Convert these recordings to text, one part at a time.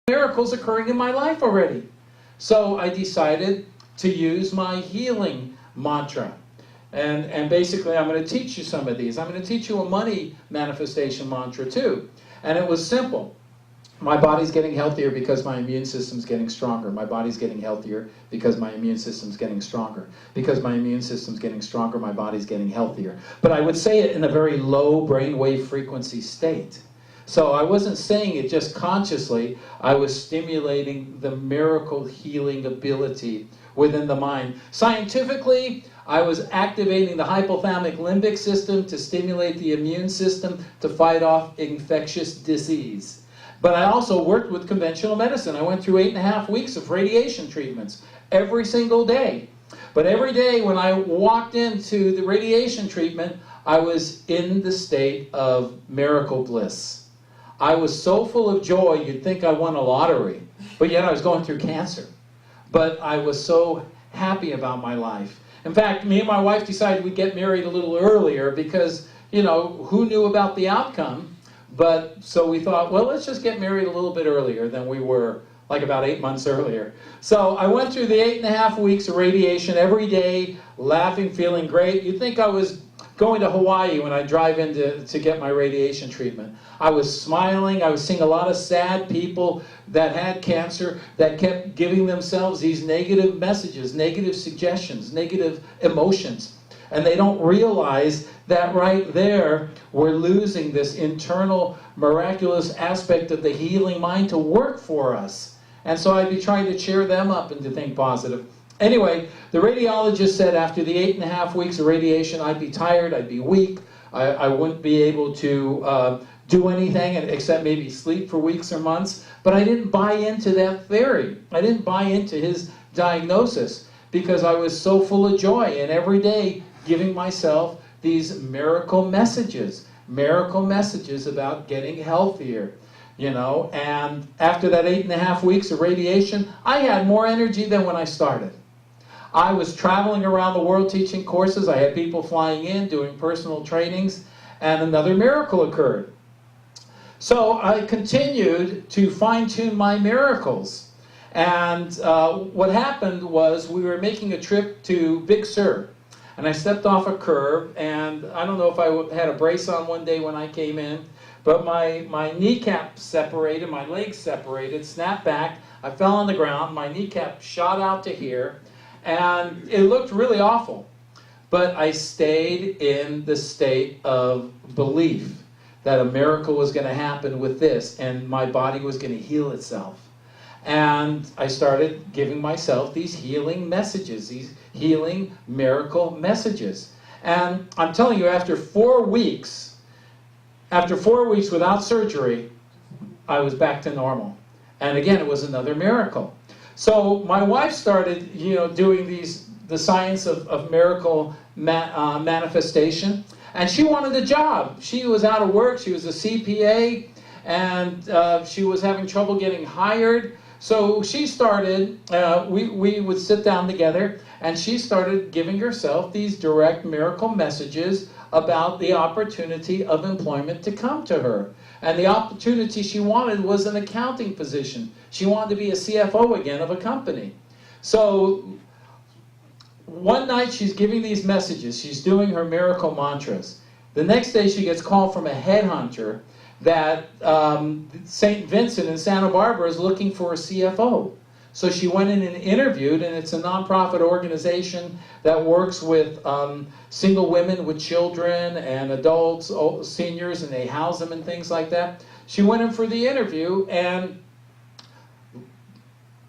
miracles occurring in my life already. So I decided to use my healing mantra. And basically I'm going to teach you some of these. I'm going to teach you a money manifestation mantra too. And it was simple. My body's getting healthier because my immune system's getting stronger. My body's getting healthier because my immune system's getting stronger. Because my immune system's getting stronger, my body's getting healthier. But I would say it in a very low brainwave frequency state. So I wasn't saying it just consciously. I was stimulating the miracle healing ability within the mind. Scientifically, I was activating the hypothalamic limbic system to stimulate the immune system to fight off infectious disease. But I also worked with conventional medicine. I went through 8.5 weeks of radiation treatments every single day. But every day when I walked into the radiation treatment, I was in the state of miracle bliss. I was so full of joy, you'd think I won a lottery. But yet I was going through cancer. But I was so happy about my life. In fact, me and my wife decided we'd get married a little earlier because, you know, who knew about the outcome? But so we thought, well, let's just get married a little bit earlier than we were, like about 8 months earlier. So I went through the 8.5 weeks of radiation every day, laughing, feeling great. You'd think I was going to Hawaii when I drive in to get my radiation treatment. I was smiling. I was seeing a lot of sad people that had cancer that kept giving themselves these negative messages, negative suggestions, negative emotions. And they don't realize that right there, we're losing this internal miraculous aspect of the healing mind to work for us. And so I'd be trying to cheer them up and to think positive. Anyway, the radiologist said after the 8.5 weeks of radiation, I'd be tired, I'd be weak, I wouldn't be able to do anything except maybe sleep for weeks or months. But I didn't buy into that theory. I didn't buy into his diagnosis because I was so full of joy and every day giving myself these miracle messages about getting healthier. You know, and after that 8.5 weeks of radiation, I had more energy than when I started. I was traveling around the world teaching courses. I had people flying in, doing personal trainings, and another miracle occurred. So I continued to fine-tune my miracles. And what happened was we were making a trip to Big Sur. And I stepped off a curb, and I don't know if I had a brace on one day when I came in, but my kneecap separated, my legs separated, snapped back. I fell on the ground. My kneecap shot out to here, and it looked really awful. But I stayed in the state of belief that a miracle was going to happen with this, and my body was going to heal itself. And I started giving myself these healing messages, these healing miracle messages. And I'm telling you, after 4 weeks without surgery, I was back to normal. And again, it was another miracle. So my wife started, doing the science of miracle manifestation. And she wanted a job. She was out of work. She was a CPA. And she was having trouble getting hired. So she started, we would sit down together, and she started giving herself these direct miracle messages about the opportunity of employment to come to her. And the opportunity she wanted was an accounting position. She wanted to be a CFO again of a company. So one night she's giving these messages. She's doing her miracle mantras. The next day she gets called from a headhunter that St. Vincent in Santa Barbara is looking for a CFO. So she went in and interviewed, and it's a nonprofit organization that works with single women with children and adults, seniors, and they house them and things like that. She went in for the interview, and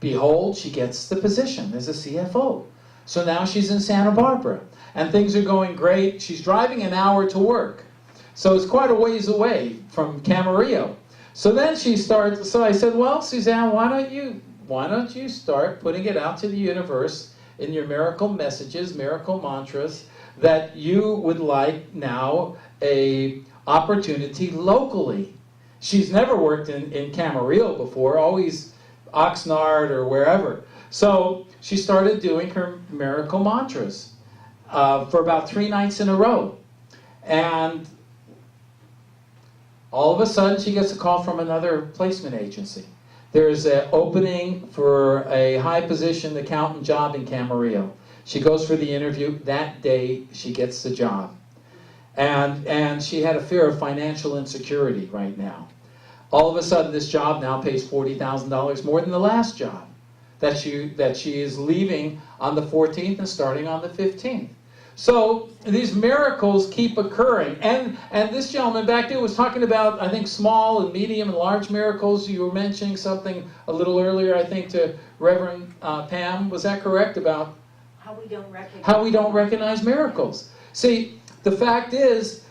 behold, she gets the position as a CFO. So now she's in Santa Barbara, and things are going great. She's driving an hour to work. So it's quite a ways away from Camarillo. So then so I said, well, Suzanne, why don't you start putting it out to the universe in your miracle messages, miracle mantras, that you would like now a opportunity locally. She's never worked in Camarillo before, always Oxnard or wherever. So she started doing her miracle mantras for about 3 nights in a row. And all of a sudden, she gets a call from another placement agency. there's an opening for a high-positioned accountant job in Camarillo. She goes for the interview. That day, she gets the job. And she had a fear of financial insecurity right now. All of a sudden, this job now pays $40,000 more than the last job that she is leaving on the 14th and starting on the 15th. So these miracles keep occurring. And this gentleman back there was talking about, I think, small and medium and large miracles. You were mentioning something a little earlier, I think, to Reverend Pam. Was that correct? About how we don't recognize miracles. See, the fact is,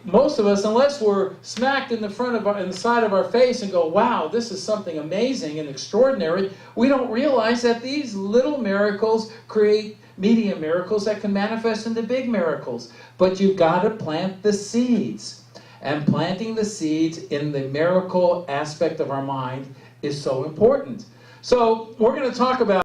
most of us, unless we're smacked in the side of our face and go, wow, this is something amazing and extraordinary, we don't realize that these little miracles create medium miracles that can manifest into big miracles. But you've got to plant the seeds. And planting the seeds in the miracle aspect of our mind is so important. So we're going to talk about